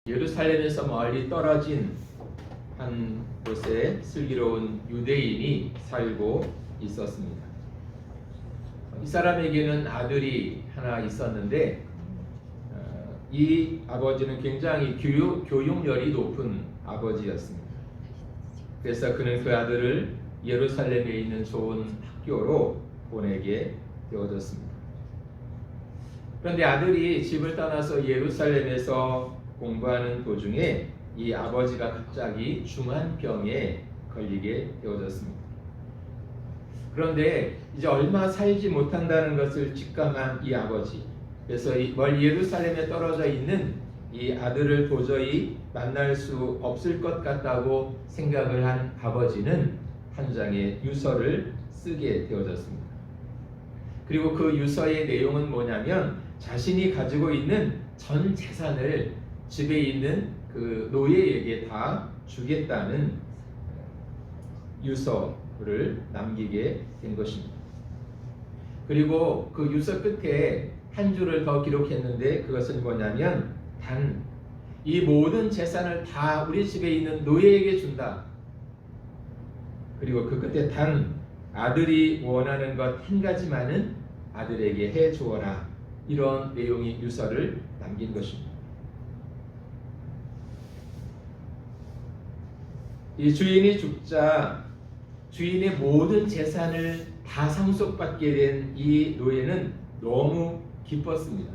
예루살렘에서 멀리 떨어진 한 곳에 슬기로운 유대인이 살고 있었습니다. 이 사람에게는 아들이 하나 있었는데 이 아버지는 굉장히 교육열이 높은 아버지였습니다. 그래서 그는 그 아들을 예루살렘에 있는 좋은 학교로 보내게 되어졌습니다. 그런데 아들이 집을 떠나서 예루살렘에서 공부하는 도중에 이 아버지가 갑자기 중한 병에 걸리게 되어졌습니다. 그런데 이제 얼마 살지 못한다는 것을 직감한 이 아버지, 그래서 멀리 예루살렘에 떨어져 있는 이 아들을 도저히 만날 수 없을 것 같다고 생각을 한 아버지는 한 장의 유서를 쓰게 되어졌습니다. 그리고 그 유서의 내용은 뭐냐면 자신이 가지고 있는 전 재산을 집에 있는 그 노예에게 다 주겠다는 유서를 남기게 된 것입니다. 그리고 그 유서 끝에 한 줄을 더 기록했는데 그것은 뭐냐면 단 이 모든 재산을 다 우리 집에 있는 노예에게 준다. 그리고 그 끝에 단 아들이 원하는 것 한 가지만은 아들에게 해 주어라. 이런 내용의 유서를 남긴 것입니다. 이 주인이 죽자 주인의 모든 재산을 다 상속받게 된 이 노예는 너무 기뻤습니다.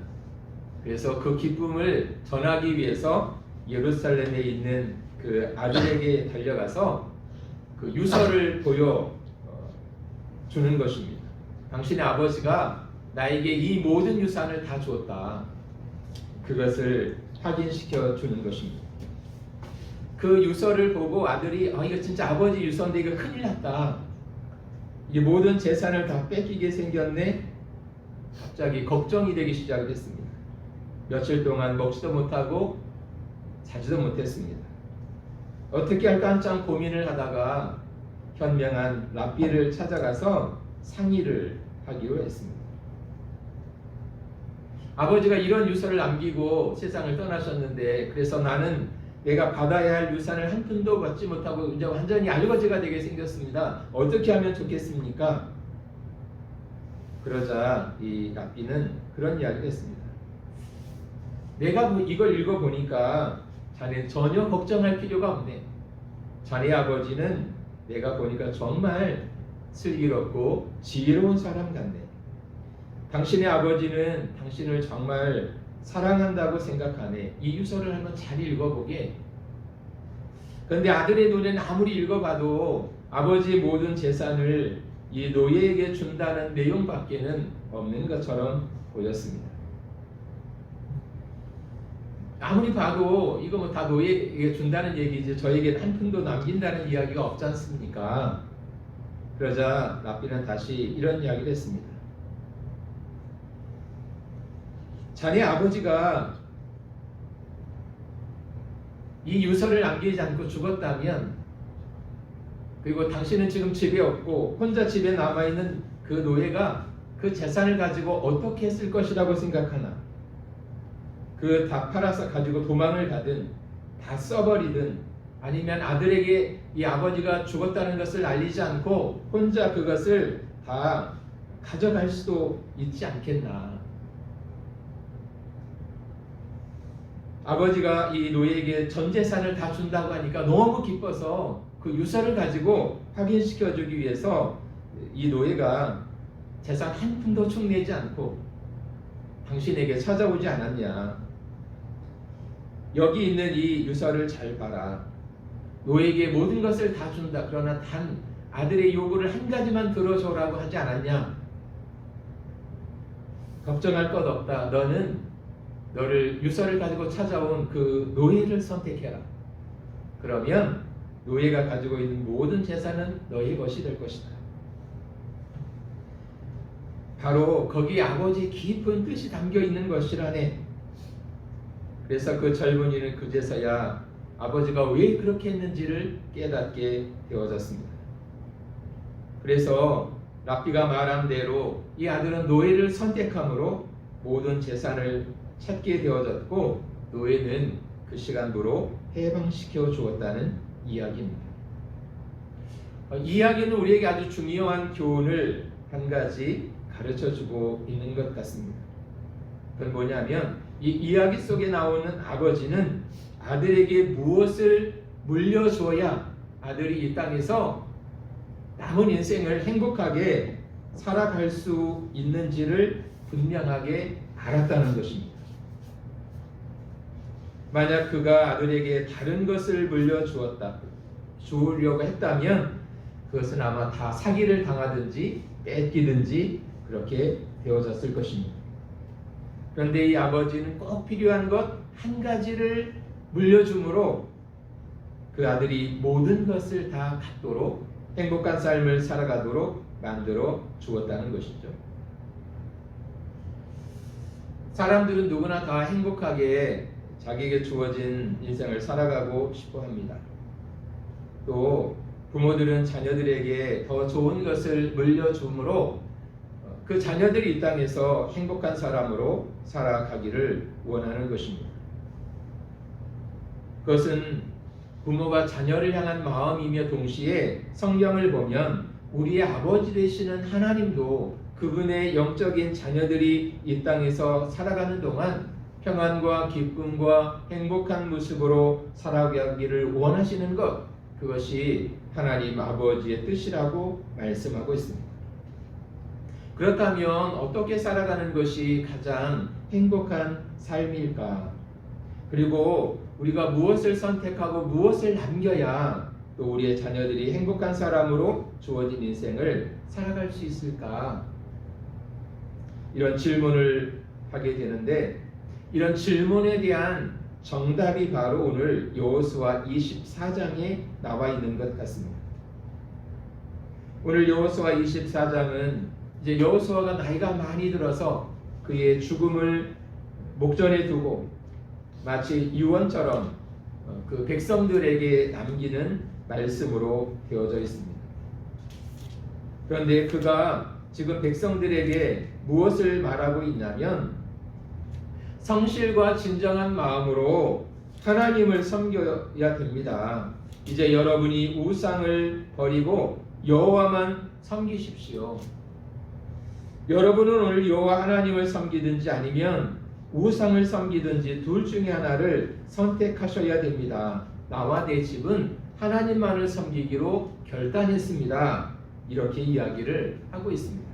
그래서 그 기쁨을 전하기 위해서 예루살렘에 있는 그 아들에게 달려가서 그 유서를 보여 주는 것입니다. 당신의 아버지가 나에게 이 모든 유산을 다 주었다. 그것을 확인시켜 주는 것입니다. 그 유서를 보고 아들이 이거 진짜 아버지 유서인데 이거 큰일 났다. 이 모든 재산을 다 뺏기게 생겼네. 갑자기 걱정이 되기 시작했습니다. 며칠 동안 먹지도 못하고 자지도 못했습니다. 어떻게 할까 한참 고민을 하다가 현명한 랍비를 찾아가서 상의를 하기로 했습니다. 아버지가 이런 유서를 남기고 세상을 떠나셨는데 그래서 나는 내가 받아야 할 유산을 한 푼도 받지 못하고 이제 완전히 알거지가 되게 생겼습니다. 어떻게 하면 좋겠습니까? 그러자 이 랍비는 그런 이야기를 했습니다. 내가 이걸 읽어보니까 자네는 전혀 걱정할 필요가 없네. 자네 아버지는 내가 보니까 정말 슬기롭고 지혜로운 사람 같네. 당신의 아버지는 당신을 정말 사랑한다고 생각하네. 이 유서를 한번 잘 읽어보게. 그런데 아들의 눈에는 아무리 읽어봐도 아버지의 모든 재산을 이 노예에게 준다는 내용밖에는 없는 것처럼 보였습니다. 아무리 봐도 이거 뭐 다 노예에게 준다는 얘기지 저에게 한 푼도 남긴다는 이야기가 없지 않습니까? 그러자 랍비는 다시 이런 이야기를 했습니다. 자네 아버지가 이 유서를 남기지 않고 죽었다면 그리고 당신은 지금 집에 없고 혼자 집에 남아있는 그 노예가 그 재산을 가지고 어떻게 했을 것이라고 생각하나? 그 다 팔아서 가지고 도망을 가든 다 써버리든 아니면 아들에게 이 아버지가 죽었다는 것을 알리지 않고 혼자 그것을 다 가져갈 수도 있지 않겠나? 아버지가 이 노예에게 전 재산을 다 준다고 하니까 너무 기뻐서 그 유서를 가지고 확인시켜주기 위해서 이 노예가 재산 한 푼도 축내지 않고 당신에게 찾아오지 않았냐. 여기 있는 이 유서를 잘 봐라. 노예에게 모든 것을 다 준다. 그러나 단 아들의 요구를 한 가지만 들어줘라고 하지 않았냐. 걱정할 것 없다. 너는 너를 유서를 가지고 찾아온 그 노예를 선택해라. 그러면 노예가 가지고 있는 모든 재산은 너의 것이 될 것이다. 바로 거기에 아버지의 깊은 뜻이 담겨 있는 것이라네. 그래서 그 젊은이는 그제서야 아버지가 왜 그렇게 했는지를 깨닫게 되어졌습니다. 그래서 랍비가 말한 대로 이 아들은 노예를 선택함으로 모든 재산을 찾게 되어졌고 노예는 그 시간부로 해방시켜 주었다는 이야기입니다. 이 이야기는 우리에게 아주 중요한 교훈을 한 가지 가르쳐주고 있는 것 같습니다. 그건 뭐냐면 이 이야기 속에 나오는 아버지는 아들에게 무엇을 물려줘야 아들이 이 땅에서 남은 인생을 행복하게 살아갈 수 있는지를 분명하게 알았다는 것입니다. 만약 그가 아들에게 다른 것을 주려고 했다면 그것은 아마 다 사기를 당하든지 뺏기든지 그렇게 되어졌을 것입니다. 그런데 이 아버지는 꼭 필요한 것 한 가지를 물려줌으로 그 아들이 모든 것을 다 갖도록 행복한 삶을 살아가도록 만들어 주었다는 것이죠. 사람들은 누구나 다 행복하게 자기에게 주어진 인생을 살아가고 싶어 합니다. 또 부모들은 자녀들에게 더 좋은 것을 물려줌으로 그 자녀들이 이 땅에서 행복한 사람으로 살아가기를 원하는 것입니다. 그것은 부모가 자녀를 향한 마음이며 동시에 성경을 보면 우리의 아버지 되시는 하나님도 그분의 영적인 자녀들이 이 땅에서 살아가는 동안 평안과 기쁨과 행복한 모습으로 살아가기를 원하시는 것, 그것이 하나님 아버지의 뜻이라고 말씀하고 있습니다. 그렇다면 어떻게 살아가는 것이 가장 행복한 삶일까? 그리고 우리가 무엇을 선택하고 무엇을 남겨야 또 우리의 자녀들이 행복한 사람으로 주어진 인생을 살아갈 수 있을까? 이런 질문을 하게 되는데 이런 질문에 대한 정답이 바로 오늘 여호수아 24장에 나와 있는 것 같습니다. 오늘 여호수아 24장은 이제 여호수아가 나이가 많이 들어서 그의 죽음을 목전에 두고 마치 유언처럼 그 백성들에게 남기는 말씀으로 되어져 있습니다. 그런데 그가 지금 백성들에게 무엇을 말하고 있냐면 성실과 진정한 마음으로 하나님을 섬겨야 됩니다. 이제 여러분이 우상을 버리고 여호와만 섬기십시오. 여러분은 오늘 여호와 하나님을 섬기든지 아니면 우상을 섬기든지 둘 중에 하나를 선택하셔야 됩니다. 나와 내 집은 하나님만을 섬기기로 결단했습니다. 이렇게 이야기를 하고 있습니다.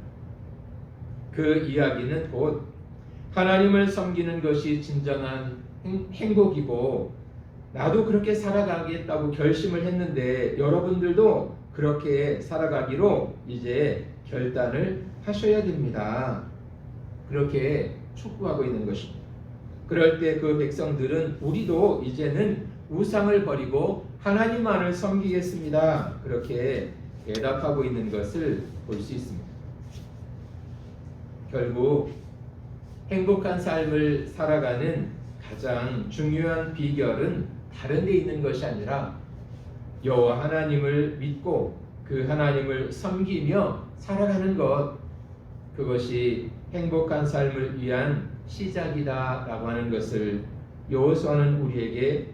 그 이야기는 곧 하나님을 섬기는 것이 진정한 행복이고 나도 그렇게 살아가겠다고 결심을 했는데 여러분들도 그렇게 살아가기로 이제 결단을 하셔야 됩니다. 그렇게 촉구하고 있는 것입니다. 그럴 때 그 백성들은 우리도 이제는 우상을 버리고 하나님만을 섬기겠습니다. 그렇게 대답하고 있는 것을 볼 수 있습니다. 결국 행복한 삶을 살아가는 가장 중요한 비결은 다른 데 있는 것이 아니라 여호와 하나님을 믿고 그 하나님을 섬기며 살아가는 것, 그것이 행복한 삶을 위한 시작이다라고 하는 것을 여호수아는 우리에게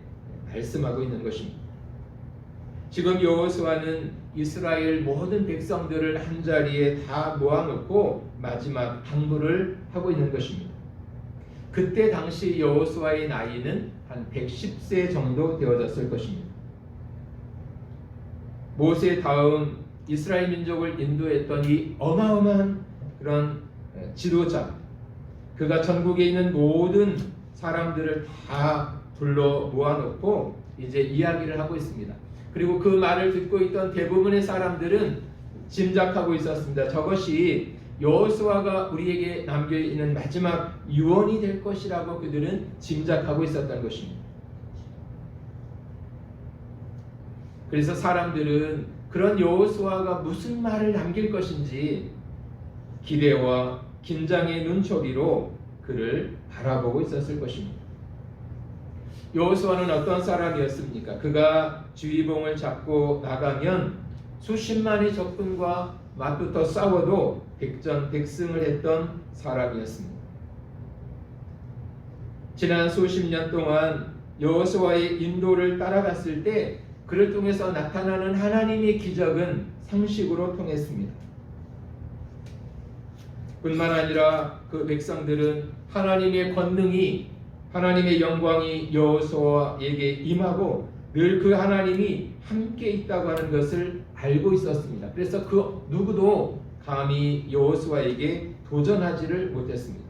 말씀하고 있는 것입니다. 지금 여호수아는 이스라엘 모든 백성들을 한자리에 다 모아놓고 마지막 당부를 하고 있는 것입니다. 그때 당시 여호수아의 나이는 한 110세 정도 되어졌을 것입니다. 모세 다음 이스라엘 민족을 인도했던 이 어마어마한 그런 지도자, 그가 전국에 있는 모든 사람들을 다 불러 모아놓고 이제 이야기를 하고 있습니다. 그리고 그 말을 듣고 있던 대부분의 사람들은 짐작하고 있었습니다. 저것이 여호수아가 우리에게 남겨있는 마지막 유언이 될 것이라고 그들은 짐작하고 있었던 것입니다. 그래서 사람들은 그런 여호수아가 무슨 말을 남길 것인지 기대와 긴장의 눈초리로 그를 바라보고 있었을 것입니다. 여호수아는 어떤 사람이었습니까? 그가 주의봉을 잡고 나가면 수십만의 적군과 맞붙어 싸워도 백전백승을 했던 사람이었습니다. 지난 수십 년 동안 여호수아의 인도를 따라갔을 때 그를 통해서 나타나는 하나님의 기적은 상식으로 통했습니다. 뿐만 아니라 그 백성들은 하나님의 권능이, 하나님의 영광이 여호수아에게 임하고 늘 그 하나님이 함께 있다고 하는 것을 알고 있었습니다. 그래서 그 누구도 감히 여호수아에게 도전하지를 못했습니다.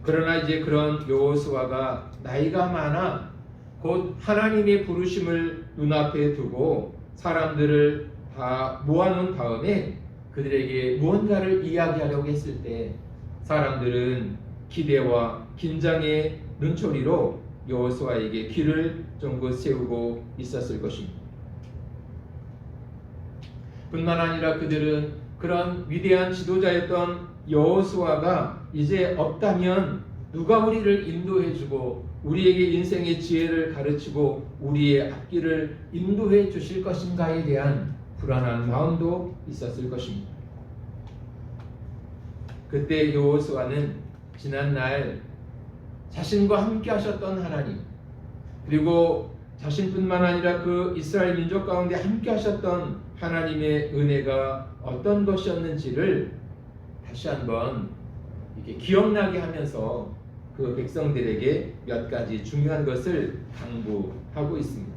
그러나 이제 그런 여호수아가 나이가 많아 곧 하나님의 부르심을 눈앞에 두고 사람들을 다 모아놓은 다음에 그들에게 무언가를 이야기하려고 했을 때 사람들은 기대와 긴장의 눈초리로 여호수아에게 귀를 쫑긋 세우고 있었을 것입니다. 뿐만 아니라 그들은 그런 위대한 지도자였던 여호수아가 이제 없다면 누가 우리를 인도해주고 우리에게 인생의 지혜를 가르치고 우리의 앞길을 인도해 주실 것인가에 대한 불안한 마음도 있었을 것입니다. 그때 여호수아는 지난날 자신과 함께 하셨던 하나님, 그리고 자신뿐만 아니라 그 이스라엘 민족 가운데 함께 하셨던 하나님의 은혜가 어떤 것이었는지를 다시 한번 이렇게 기억나게 하면서 그 백성들에게 몇 가지 중요한 것을 당부하고 있습니다.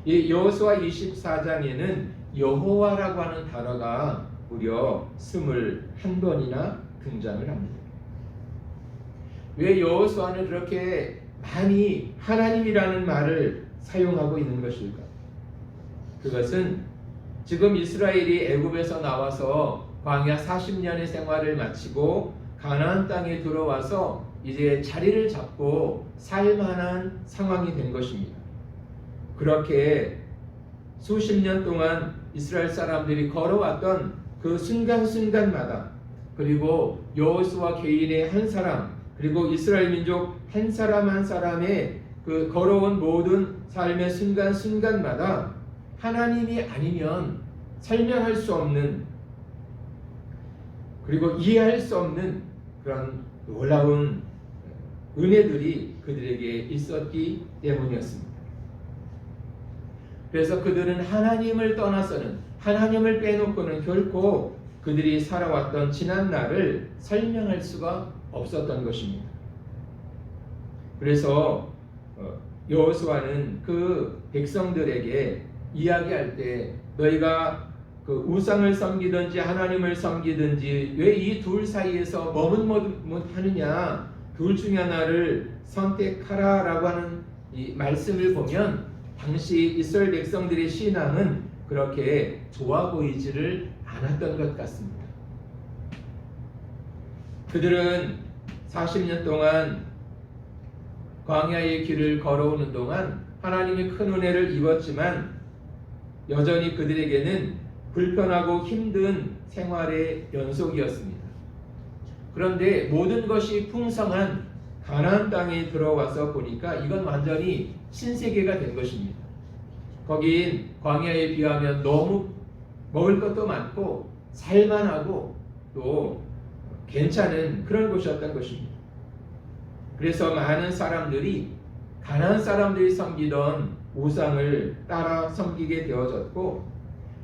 이 여호수아 24장에는 여호와라고 하는 단어가 무려 21번이나 등장을 합니다. 왜 여호수아는 그렇게 많이 하나님이라는 말을 사용하고 있는 것일까? 그것은 지금 이스라엘이 애굽에서 나와서 광야 40년의 생활을 마치고 가나안 땅에 들어와서 이제 자리를 잡고 살만한 상황이 된 것입니다. 그렇게 수십 년 동안 이스라엘 사람들이 걸어왔던 그 순간순간마다, 그리고 여호수아 개인의 한 사람, 그리고 이스라엘 민족 한 사람 한 사람의 그 걸어온 모든 삶의 순간순간마다 하나님이 아니면 설명할 수 없는, 그리고 이해할 수 없는 그런 놀라운 은혜들이 그들에게 있었기 때문이었습니다. 그래서 그들은 하나님을 떠나서는, 하나님을 빼놓고는 결코 그들이 살아왔던 지난 날을 설명할 수가 없었던 것입니다. 그래서 여호수아는 그 백성들에게 이야기할 때 너희가 그 우상을 섬기든지 하나님을 섬기든지 왜 이 둘 사이에서 머뭇머뭇하느냐, 둘 중에 하나를 선택하라라고 하는 이 말씀을 보면 당시 이스라엘 백성들의 신앙은 그렇게 좋아 보이지를 않았던 것 같습니다. 그들은 40년 동안 광야의 길을 걸어오는 동안 하나님의 큰 은혜를 입었지만 여전히 그들에게는 불편하고 힘든 생활의 연속이었습니다. 그런데 모든 것이 풍성한 가나안 땅에 들어와서 보니까 이건 완전히 신세계가 된 것입니다. 거긴 광야에 비하면 너무 먹을 것도 많고 살만하고 또 괜찮은 그런 곳이었던 것입니다. 그래서 많은 사람들이 가나안 사람들이 섬기던 우상을 따라 섬기게 되어졌고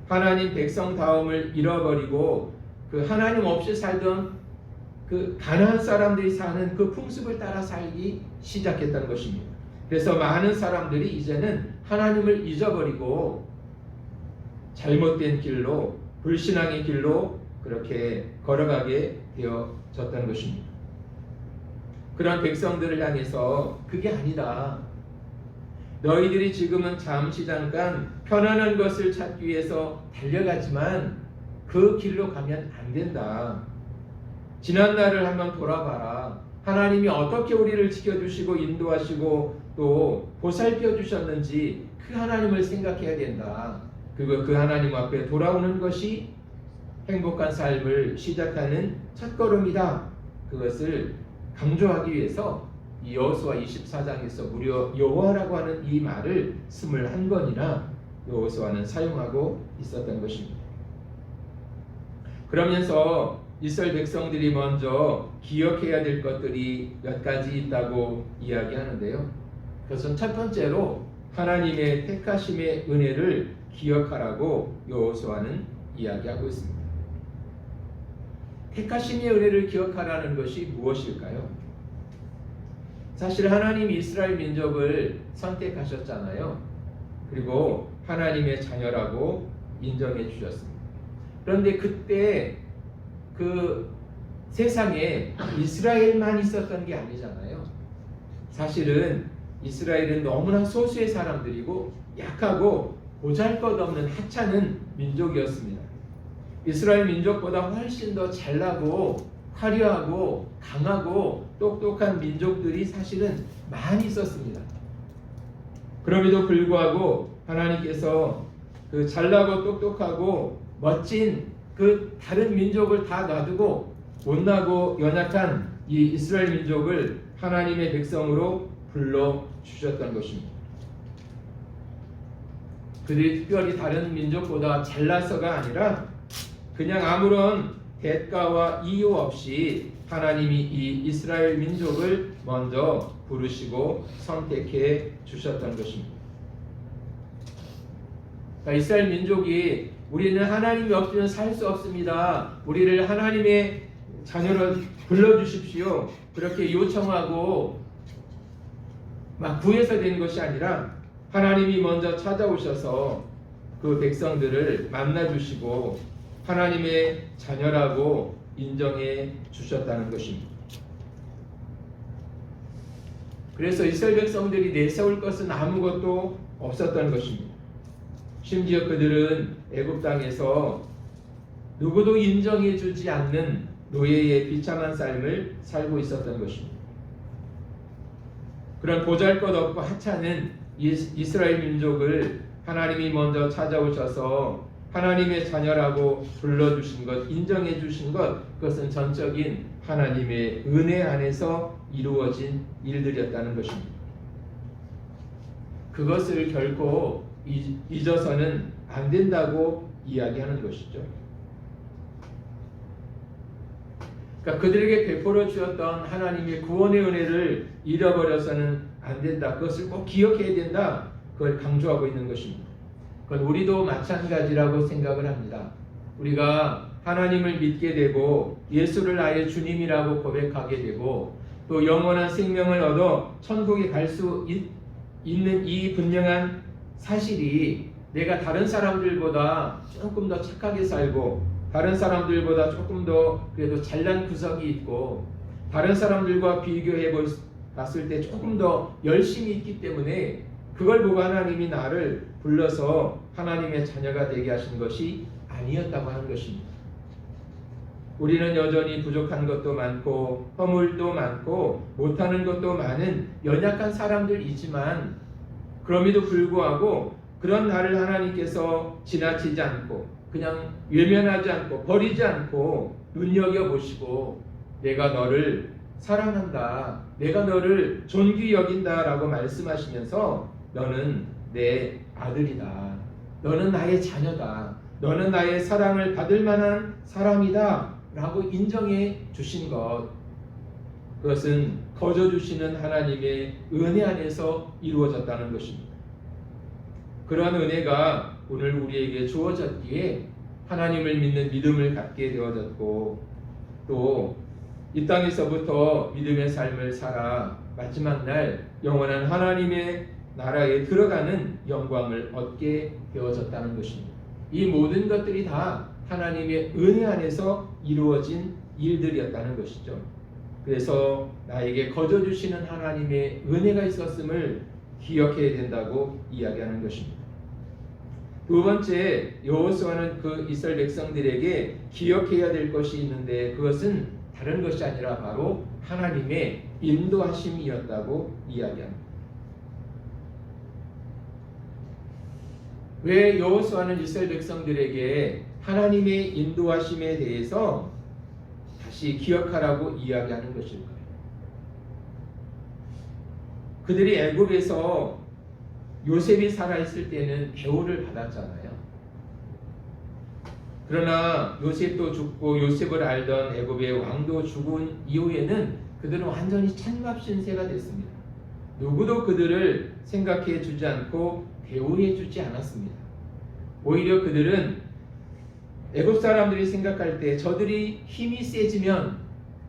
하나님 백성다움을 잃어버리고 그 하나님 없이 살던 그 가나안 사람들이 사는 그 풍습을 따라 살기 시작했던 것입니다. 그래서 많은 사람들이 이제는 하나님을 잊어버리고 잘못된 길로, 불신앙의 길로 그렇게 걸어가게 되어졌던 것입니다. 그런 백성들을 향해서 그게 아니다, 너희들이 지금은 잠시 잠깐 편안한 것을 찾기 위해서 달려가지만 그 길로 가면 안 된다. 지난 날을 한번 돌아봐라. 하나님이 어떻게 우리를 지켜주시고 인도하시고 또 보살펴 주셨는지 그 하나님을 생각해야 된다. 그리고 그 하나님 앞에 돌아오는 것이 행복한 삶을 시작하는 첫걸음이다. 그것을 강조하기 위해서 이 여호수아 24장에서 무려 여호와라고 하는 이 말을 21번이나 여호수아는 사용하고 있었던 것입니다. 그러면서 이스라엘 백성들이 먼저 기억해야 될 것들이 몇 가지 있다고 이야기하는데요. 그것은 첫 번째로 하나님의 택하심의 은혜를 기억하라고 여호수아는 이야기하고 있습니다. 택하심의 은혜를 기억하라는 것이 무엇일까요? 사실 하나님이 이스라엘 민족을 선택하셨잖아요. 그리고 하나님의 자녀라고 인정해 주셨습니다. 그런데 그때 그 세상에 이스라엘만 있었던 게 아니잖아요. 사실은 이스라엘은 너무나 소수의 사람들이고 약하고 보잘것없는 하찮은 민족이었습니다. 이스라엘 민족보다 훨씬 더 잘나고 화려하고 강하고 똑똑한 민족들이 사실은 많이 있었습니다. 그럼에도 불구하고 하나님께서 그 잘나고 똑똑하고 멋진 그 다른 민족을 다 놔두고 못나고 연약한 이 이스라엘 민족을 하나님의 백성으로 불러주셨던 것입니다. 그들이 특별히 다른 민족보다 잘나서가 아니라 그냥 아무런 대가와 이유 없이 하나님이 이 이스라엘 민족을 먼저 부르시고 선택해 주셨던 것입니다. 그러니까 이스라엘 민족이 우리는 하나님이 없으면 살 수 없습니다. 우리를 하나님의 자녀로 불러주십시오. 그렇게 요청하고 막 구해서 되는 것이 아니라 하나님이 먼저 찾아오셔서 그 백성들을 만나주시고 하나님의 자녀라고 인정해 주셨다는 것입니다. 그래서 이스라엘 백성들이 내세울 것은 아무것도 없었던 것입니다. 심지어 그들은 애굽 땅에서 누구도 인정해 주지 않는 노예의 비참한 삶을 살고 있었던 것입니다. 그런 보잘것없고 하찮은 이스라엘 민족을 하나님이 먼저 찾아오셔서 하나님의 자녀라고 불러주신 것, 인정해 주신 것, 그것은 전적인 하나님의 은혜 안에서 이루어진 일들이었다는 것입니다. 그것을 결코 잊어서는 안 된다고 이야기하는 것이죠. 그러니까 그들에게 베풀어 주었던 하나님의 구원의 은혜를 잃어버려서는 안 된다. 그것을 꼭 기억해야 된다. 그걸 강조하고 있는 것입니다. 그건 우리도 마찬가지라고 생각을 합니다. 우리가 하나님을 믿게 되고 예수를 나의 주님이라고 고백하게 되고 또 영원한 생명을 얻어 천국에 갈 수 있는 이 분명한 사실이 내가 다른 사람들보다 조금 더 착하게 살고 다른 사람들보다 조금 더 그래도 잘난 구석이 있고 다른 사람들과 비교해 봤을 때 조금 더 열심히 있기 때문에 그걸 보고 하나님이 나를 불러서 하나님의 자녀가 되게 하신 것이 아니었다고 하는 것입니다. 우리는 여전히 부족한 것도 많고 허물도 많고 못하는 것도 많은 연약한 사람들이지만 그럼에도 불구하고 그런 나를 하나님께서 지나치지 않고 그냥 외면하지 않고 버리지 않고 눈여겨보시고 내가 너를 사랑한다, 내가 너를 존귀 여긴다 라고 말씀하시면서 너는 내 아들이다, 너는 나의 자녀다, 너는 나의 사랑을 받을 만한 사람이다 라고 인정해 주신 것, 그것은 거저 주시는 하나님의 은혜 안에서 이루어졌다는 것입니다. 그러한 은혜가 오늘 우리에게 주어졌기에 하나님을 믿는 믿음을 갖게 되어졌고 또 이 땅에서부터 믿음의 삶을 살아 마지막 날 영원한 하나님의 나라에 들어가는 영광을 얻게 되어졌다는 것입니다. 이 모든 것들이 다 하나님의 은혜 안에서 이루어진 일들이었다는 것이죠. 그래서 나에게 거저 주시는 하나님의 은혜가 있었음을 기억해야 된다고 이야기하는 것입니다. 두 번째, 여호수아는 그 이스라엘 백성들에게 기억해야 될 것이 있는데 그것은 다른 것이 아니라 바로 하나님의 인도하심이었다고 이야기합니다. 왜 여호수아는 이스라엘 백성들에게 하나님의 인도하심에 대해서 다시 기억하라고 이야기하는 것일까요? 그들이 애굽에서 요셉이 살아있을 때는 배후를 받았잖아요. 그러나 요셉도 죽고 요셉을 알던 애굽의 왕도 죽은 이후에는 그들은 완전히 찬밥 신세가 됐습니다. 누구도 그들을 생각해 주지 않고 대우해 주지 않았습니다. 오히려 그들은 애굽 사람들이 생각할 때 저들이 힘이 세지면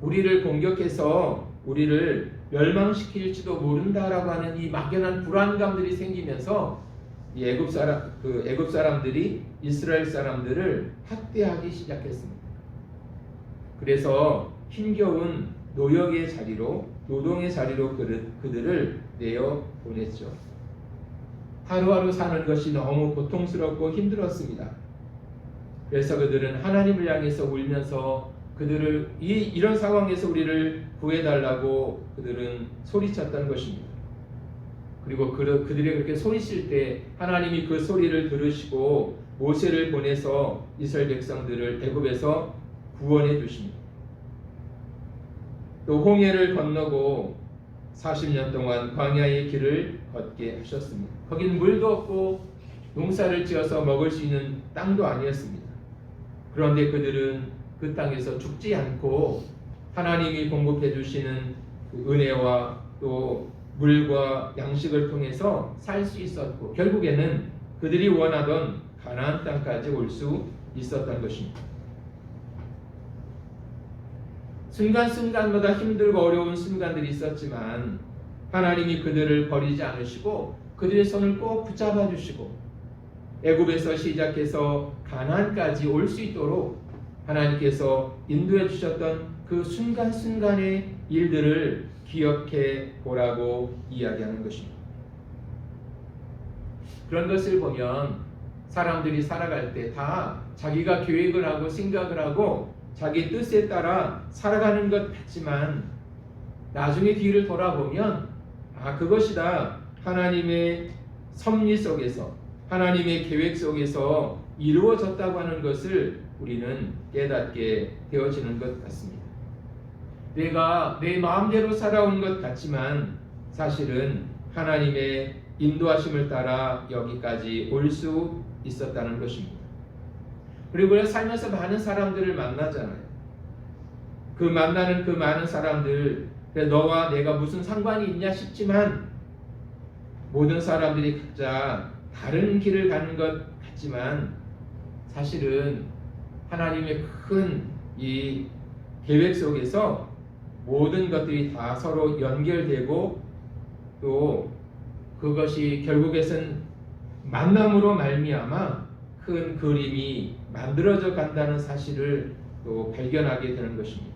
우리를 공격해서 우리를 멸망시킬지도 모른다라고 하는 이 막연한 불안감들이 생기면서 이 애굽 사람들이 이스라엘 사람들을 학대하기 시작했습니다. 그래서 힘겨운 노역의 자리로, 노동의 자리로 그들을 내어 보냈죠. 하루하루 사는 것이 너무 고통스럽고 힘들었습니다. 그래서 그들은 하나님을 향해서 울면서 그들을 이런 상황에서 우리를 구해달라고 그들은 소리쳤던 것입니다. 그리고 그들이 그렇게 소리칠 때 하나님이 그 소리를 들으시고 모세를 보내서 이스라엘 백성들을 애굽에서 구원해 주십니다. 또 홍해를 건너고 40년 동안 광야의 길을 걷게 하셨습니다. 거긴 물도 없고 농사를 지어서 먹을 수 있는 땅도 아니었습니다. 그런데 그들은 그 땅에서 죽지 않고 하나님이 공급해 주시는 그 은혜와 또 물과 양식을 통해서 살 수 있었고 결국에는 그들이 원하던 가나안 땅까지 올 수 있었던 것입니다. 순간순간마다 힘들고 어려운 순간들이 있었지만 하나님이 그들을 버리지 않으시고 그들의 손을 꼭 붙잡아 주시고 애굽에서 시작해서 가나안까지 올 수 있도록 하나님께서 인도해 주셨던 그 순간순간의 일들을 기억해 보라고 이야기하는 것입니다. 그런 것을 보면 사람들이 살아갈 때 다 자기가 계획을 하고 생각을 하고 자기 뜻에 따라 살아가는 것 같지만 나중에 뒤를 돌아보면 그것이다 하나님의 섭리 속에서 하나님의 계획 속에서 이루어졌다고 하는 것을 우리는 깨닫게 되어지는 것 같습니다. 내가 내 마음대로 살아온 것 같지만 사실은 하나님의 인도하심을 따라 여기까지 올 수 있었다는 것입니다. 그리고 살면서 많은 사람들을 만나잖아요. 그 만나는 그 많은 사람들, 너와 내가 무슨 상관이 있냐 싶지만 모든 사람들이 각자 다른 길을 가는 것 같지만 사실은 하나님의 큰 이 계획 속에서 모든 것들이 다 서로 연결되고 또 그것이 결국에는 만남으로 말미암아 큰 그림이 만들어져 간다는 사실을 또 발견하게 되는 것입니다.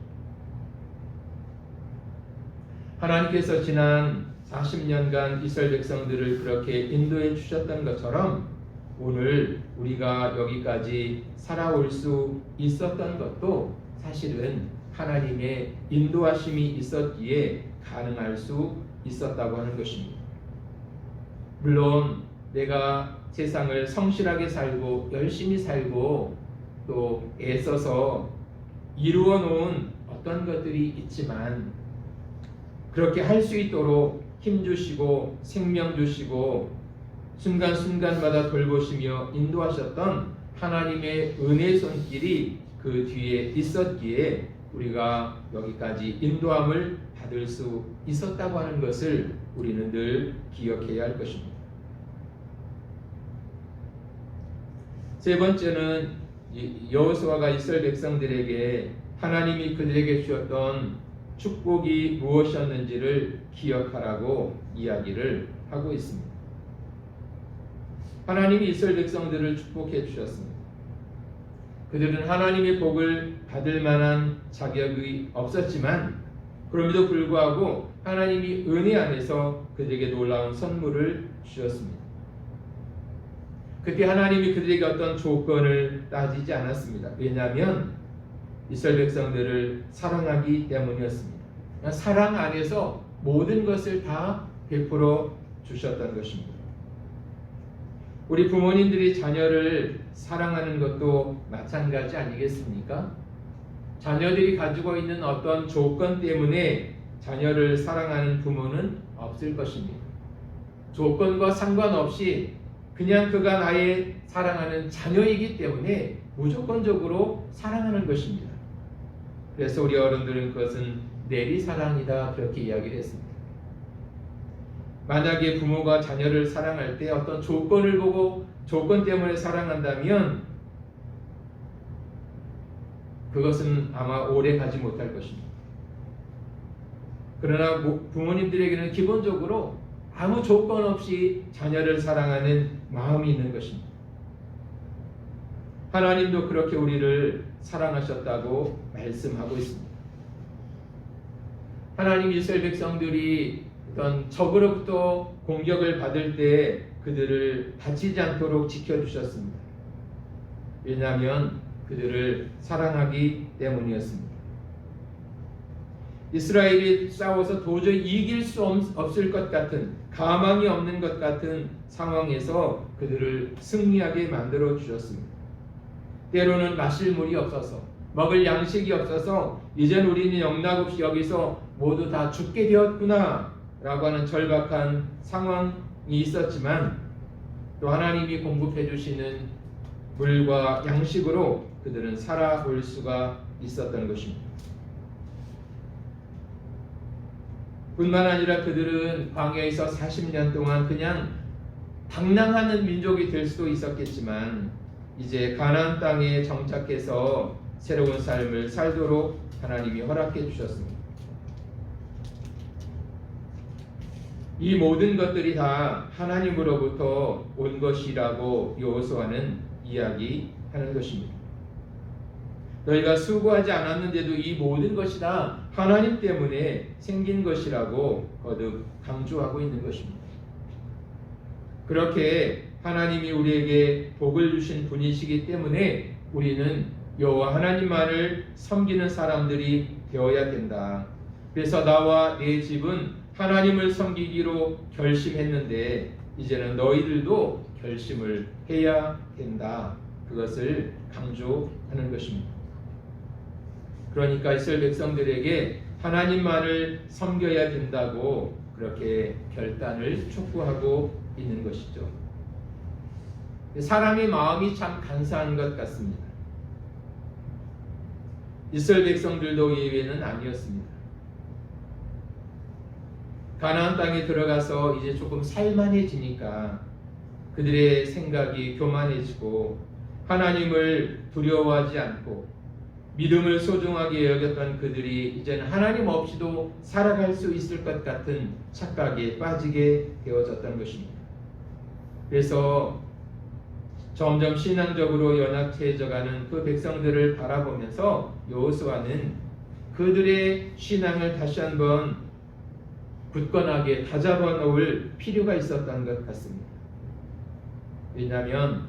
하나님께서 지난 40년간 이스라엘 백성들을 그렇게 인도해 주셨던 것처럼 오늘 우리가 여기까지 살아올 수 있었던 것도 사실은 하나님의 인도하심이 있었기에 가능할 수 있었다고 하는 것입니다. 물론 내가 세상을 성실하게 살고 열심히 살고 또 애써서 이루어 놓은 어떤 것들이 있지만 그렇게 할 수 있도록 힘 주시고 생명 주시고 순간순간마다 돌보시며 인도하셨던 하나님의 은혜 손길이 그 뒤에 있었기에 우리가 여기까지 인도함을 받을 수 있었다고 하는 것을 우리는 늘 기억해야 할 것입니다. 세 번째는 여호수아가 이스라엘 백성들에게 하나님이 그들에게 주셨던 축복이 무엇이었는지를 기억하라고 이야기를 하고 있습니다. 하나님이 이스라엘 백성들을 축복해 주셨습니다. 그들은 하나님의 복을 받을 만한 자격이 없었지만 그럼에도 불구하고 하나님이 은혜 안에서 그들에게 놀라운 선물을 주셨습니다. 그때 하나님이 그들에게 어떤 조건을 따지지 않았습니다. 왜냐하면 이스라엘 백성들을 사랑하기 때문이었습니다. 사랑 안에서 모든 것을 다 베풀어 주셨던 것입니다. 우리 부모님들이 자녀를 사랑하는 것도 마찬가지 아니겠습니까? 자녀들이 가지고 있는 어떤 조건 때문에 자녀를 사랑하는 부모는 없을 것입니다. 조건과 상관없이 그냥 그가 나의 사랑하는 자녀이기 때문에 무조건적으로 사랑하는 것입니다. 그래서 우리 어른들은 그것은 내리사랑이다 그렇게 이야기를 했습니다. 만약에 부모가 자녀를 사랑할 때 어떤 조건을 보고 조건 때문에 사랑한다면 그것은 아마 오래 가지 못할 것입니다. 그러나 부모님들에게는 기본적으로 아무 조건 없이 자녀를 사랑하는 마음이 있는 것입니다. 하나님도 그렇게 우리를 사랑하셨다고 말씀하고 있습니다. 하나님 이스라엘 백성들이 어떤 적으로부터 공격을 받을 때 그들을 다치지 않도록 지켜주셨습니다. 왜냐하면 그들을 사랑하기 때문이었습니다. 이스라엘이 싸워서 도저히 이길 수 없을 것 같은, 가망이 없는 것 같은 상황에서 그들을 승리하게 만들어 주셨습니다. 때로는 마실 물이 없어서, 먹을 양식이 없어서 이젠 우리는 영락없이 여기서 모두 다 죽게 되었구나 라고 하는 절박한 상황이 있었지만 또 하나님이 공급해 주시는 물과 양식으로 그들은 살아올 수가 있었던 것입니다. 뿐만 아니라 그들은 광야에서 40년 동안 그냥 방랑하는 민족이 될 수도 있었겠지만 이제 가나안 땅에 정착해서 새로운 삶을 살도록 하나님이 허락해 주셨습니다. 이 모든 것들이 다 하나님으로부터 온 것이라고 여호수아는 이야기하는 것입니다. 너희가 수고하지 않았는데도 이 모든 것이 다 하나님 때문에 생긴 것이라고 거듭 강조하고 있는 것입니다. 그렇게 하나님이 우리에게 복을 주신 분이시기 때문에 우리는 여호와 하나님만을 섬기는 사람들이 되어야 된다. 그래서 나와 내 집은 하나님을 섬기기로 결심했는데 이제는 너희들도 결심을 해야 된다. 그것을 강조하는 것입니다. 그러니까 이스라엘 백성들에게 하나님만을 섬겨야 된다고 그렇게 결단을 촉구하고 있는 것이죠. 사람의 마음이 참 간사한 것 같습니다. 이스라엘 백성들도 예외는 아니었습니다. 가나안 땅에 들어가서 이제 조금 살만해지니까 그들의 생각이 교만해지고 하나님을 두려워하지 않고 믿음을 소중하게 여겼던 그들이 이제는 하나님 없이도 살아갈 수 있을 것 같은 착각에 빠지게 되어졌던 것입니다. 그래서 점점 신앙적으로 연약해져가는 그 백성들을 바라보면서 여호수아는 그들의 신앙을 다시 한번 굳건하게 다잡아 놓을 필요가 있었던 것 같습니다. 왜냐하면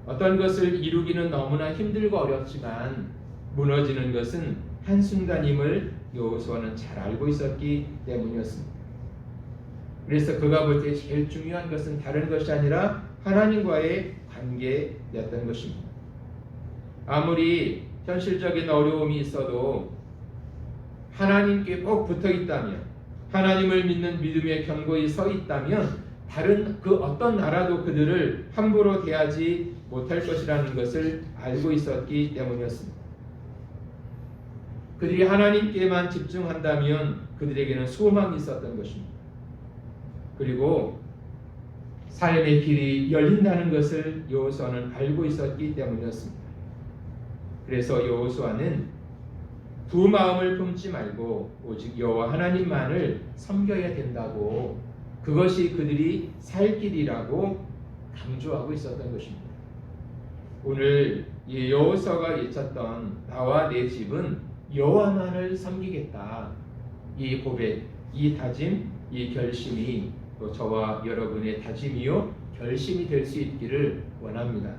어떤 것을 이루기는 너무나 힘들고 어렵지만 무너지는 것은 한순간임을 여호수아는 잘 알고 있었기 때문이었습니다. 그래서 그가 볼 때 제일 중요한 것은 다른 것이 아니라 하나님과의 관계였던 것입니다. 아무리 현실적인 어려움이 있어도 하나님께 꼭 붙어 있다면, 하나님을 믿는 믿음에 견고히 서 있다면 다른 그 어떤 나라도 그들을 함부로 대하지 못할 것이라는 것을 알고 있었기 때문이었습니다. 그들이 하나님께만 집중한다면 그들에게는 소망이 있었던 것입니다. 그리고 삶의 길이 열린다는 것을 여호수아는 알고 있었기 때문이었습니다. 그래서 여호수아는 두 마음을 품지 말고 오직 여호와 하나님만을 섬겨야 된다고, 그것이 그들이 살 길이라고 강조하고 있었던 것입니다. 오늘 이 여호수아가 외쳤던 나와 내 집은 여호와만을 섬기겠다, 이 고백, 이 다짐, 이 결심이 또 저와 여러분의 다짐이요 결심이 될 수 있기를 원합니다.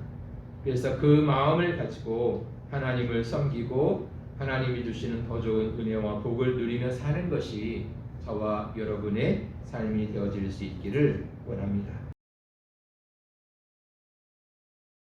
그래서 그 마음을 가지고 하나님을 섬기고 하나님이 주시는 더 좋은 은혜와 복을 누리며 사는 것이 저와 여러분의 삶이 되어질 수 있기를 원합니다.